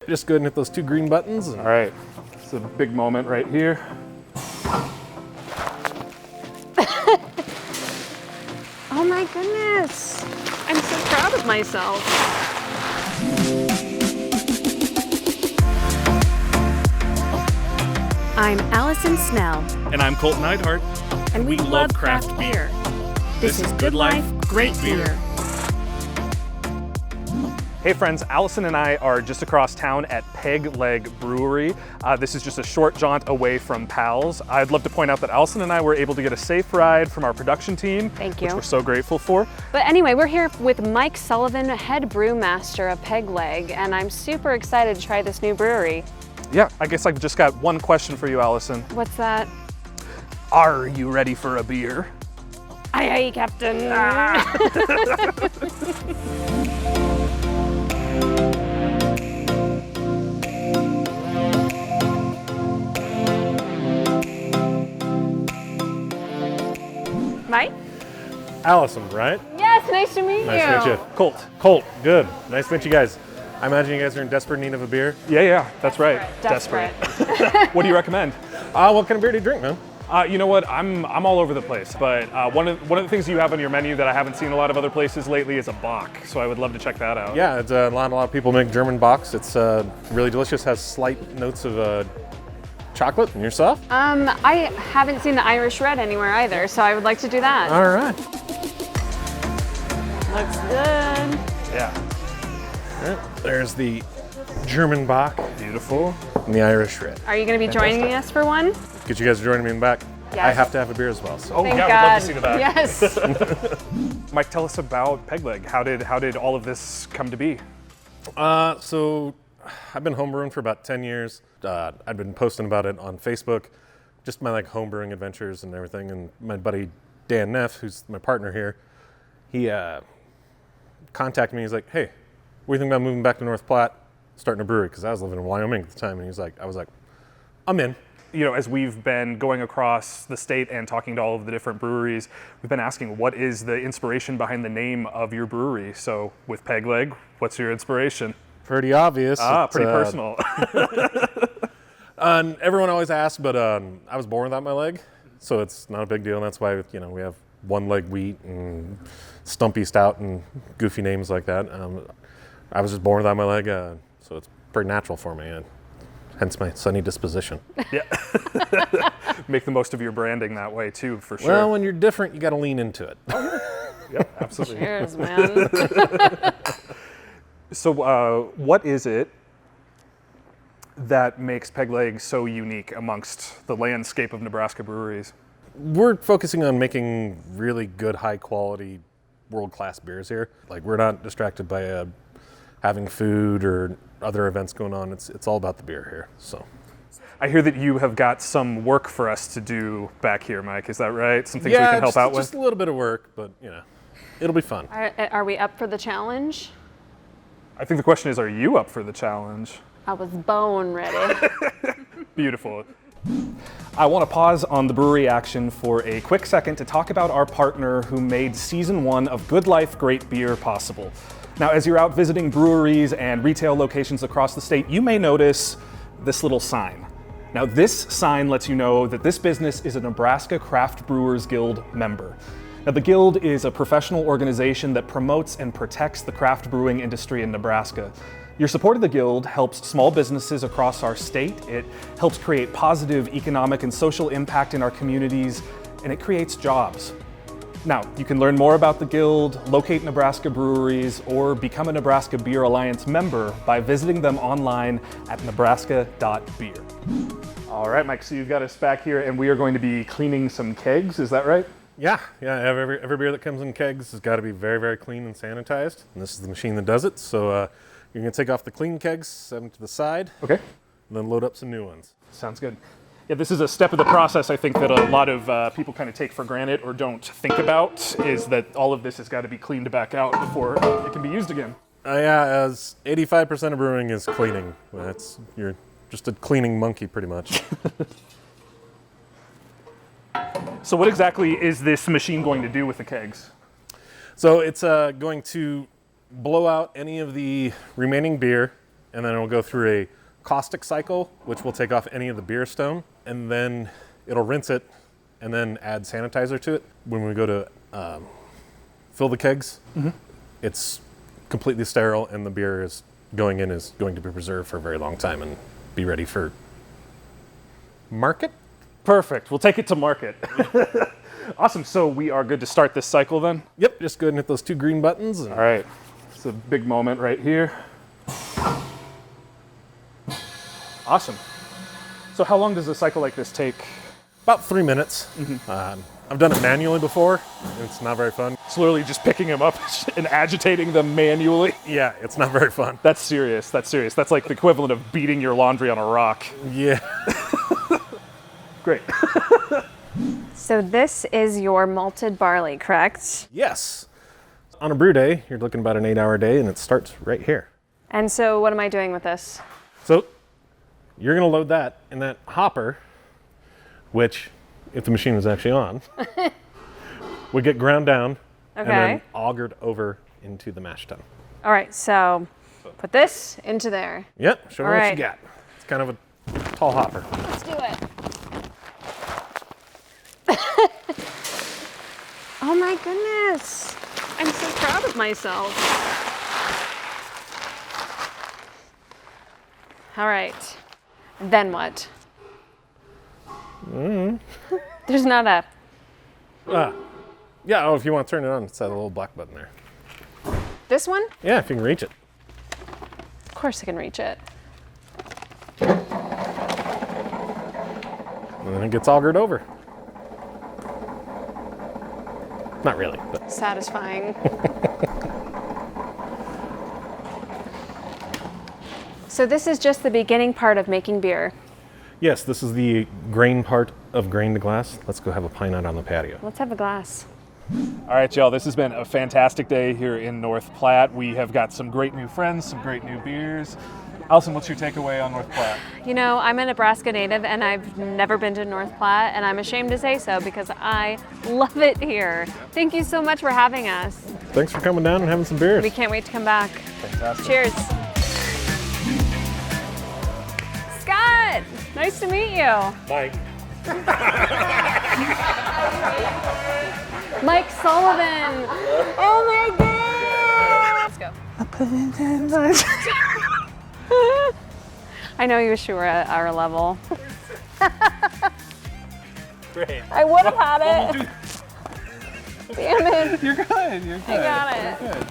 Just go ahead and hit those 2 green buttons. All right, it's a big moment right here. Oh my goodness. I'm so proud of myself. I'm Allison Snell. And I'm Colt and Allison. And we love craft beer. This is Good Life, Great Beer. Hey friends, Allison and I are just across town at Peg Leg Brewery. This is just a short jaunt away from Pals. I'd love to point out that Allison and I were able to get a safe ride from our production team. Thank you. Which we're so grateful for. But anyway, we're here with Mike Sullivan, head brewmaster of Peg Leg, and I'm super excited to try this new brewery. Yeah, I guess I've just got one question for you, Allison. What's that? Are you ready for a beer? Aye, aye, Captain. Mike? Allison, right? Yes, nice to meet you. Nice to meet you. Colt, good. Nice to meet you guys. I imagine you guys are in desperate need of a beer. Yeah, that's right. Desperate. What do you recommend? What kind of beer do you drink, man? You know what? I'm all over the place, but one of the things you have on your menu that I haven't seen a lot of other places lately is a Bock. So I would love to check that out. Yeah, it's a lot of people make German Bocks. It's really delicious. Has slight notes of chocolate. And yourself? I haven't seen the Irish Red anywhere either, so I would like to do that. All right. Looks good. Yeah. All right. There's the German Bock. Beautiful. And the Irish Red. Are you going to be joining us for one? Get you guys joining me in the back. Yes. I have to have a beer as well. So. Oh Thank yeah, God. we'd love to see the back. Yes. Mike, tell us about Peg Leg. How did all of this come to be? So I've been homebrewing for about 10 years. I've been posting about it on Facebook, just my homebrewing adventures and everything. And my buddy Dan Neff, who's my partner here, he contacted me. He's like, "Hey, what do you think about moving back to North Platte, starting a brewery?" Because I was living in Wyoming at the time. And I was like, "I'm in." You know, as we've been going across the state and talking to all of the different breweries, we've been asking what is the inspiration behind the name of your brewery. So with Peg Leg, what's your inspiration? Pretty obvious. Pretty personal. Everyone always asks, but I was born without my leg, so it's not a big deal. And that's why we have one leg wheat and Stumpy Stout and goofy names like that. I was just born without my leg, so it's pretty natural for me. Hence my sunny disposition. Yeah. Make the most of your branding that way too, for sure. Well, when you're different, you got to lean into it. Yep, absolutely. Cheers, man. So what is it that makes Peg Leg so unique amongst the landscape of Nebraska breweries? We're focusing on making really good, high quality, world-class beers here. We're not distracted by having food or other events going on. It's all about the beer here. So I hear that you have got some work for us to do back here, Mike. Is that right? Some things we can help out with? Just a little bit of work, but it'll be fun. Are we up for the challenge? I think the question is, are you up for the challenge? I was bone ready. Beautiful. I want to pause on the brewery action for a quick second to talk about our partner who made season 1 of Good Life, Great Beer possible. Now, as you're out visiting breweries and retail locations across the state, you may notice this little sign. Now, this sign lets you know that this business is a Nebraska Craft Brewers Guild member. Now, the Guild is a professional organization that promotes and protects the craft brewing industry in Nebraska. Your support of the Guild helps small businesses across our state. It helps create positive economic and social impact in our communities, and it creates jobs. Now, you can learn more about the Guild, locate Nebraska breweries, or become a Nebraska Beer Alliance member by visiting them online at nebraska.beer. All right, Mike, so you've got us back here, and we are going to be cleaning some kegs, is that right? Yeah. Every beer that comes in kegs has got to be very, very clean and sanitized. And this is the machine that does it. So you're going to take off the clean kegs, set them to the side, Okay. and then load up some new ones. Sounds good. Yeah, this is a step of the process I think that a lot of people kind of take for granted or don't think about, is that all of this has got to be cleaned back out before it can be used again. As 85% of brewing is cleaning. You're just a cleaning monkey pretty much. So what exactly is this machine going to do with the kegs? So it's going to blow out any of the remaining beer and then it'll go through a caustic cycle, which will take off any of the beer stone, and then it'll rinse it and then add sanitizer to it. When we go to fill the kegs, it's completely sterile, and the beer is going to be preserved for a very long time and be ready for market. Perfect. We'll take it to market. Awesome. So we are good to start this cycle then? Yep, just go ahead and hit those 2 green buttons. And All right. It's a big moment right here. Awesome. So how long does a cycle like this take? about 3 minutes. I've done it manually before, and it's not very fun. It's literally just picking them up and agitating them manually. Yeah, it's not very fun. That's serious. That's serious. That's like the equivalent of beating your laundry on a rock. Yeah. Great. So this is your malted barley, correct? Yes. On a brew day, you're looking about an 8-hour day, and it starts right here. And so what am I doing with this? So you're going to load that in that hopper, which, if the machine was actually on, would get ground down and then augured over into the mash tun. All right, so put this into there. Yep, show me what right. you got. It's kind of a tall hopper. Let's do it. Oh my goodness. I'm so proud of myself. All right, then what? There's not a... Yeah, oh, if you want to turn it on, it's that little black button there. This one? Yeah, if you can reach it. Of course I can reach it. And then it gets augured over. Not really, but... Satisfying. So this is just the beginning part of making beer. Yes, this is the grain part of grain to glass. Let's go have a pint out on the patio. Let's have a glass. All right, y'all, this has been a fantastic day here in North Platte. We have got some great new friends, some great new beers. Allison, what's your takeaway on North Platte? You know, I'm a Nebraska native and I've never been to North Platte, and I'm ashamed to say so because I love it here. Thank you so much for having us. Thanks for coming down and having some beers. We can't wait to come back. Fantastic. Cheers. Scott, nice to meet you. Mike. Mike Sullivan. Oh my God. Let's go. I know you wish you were at our level. Great. I would have had it. Damn it. You're good. You're good. I got it. You're good.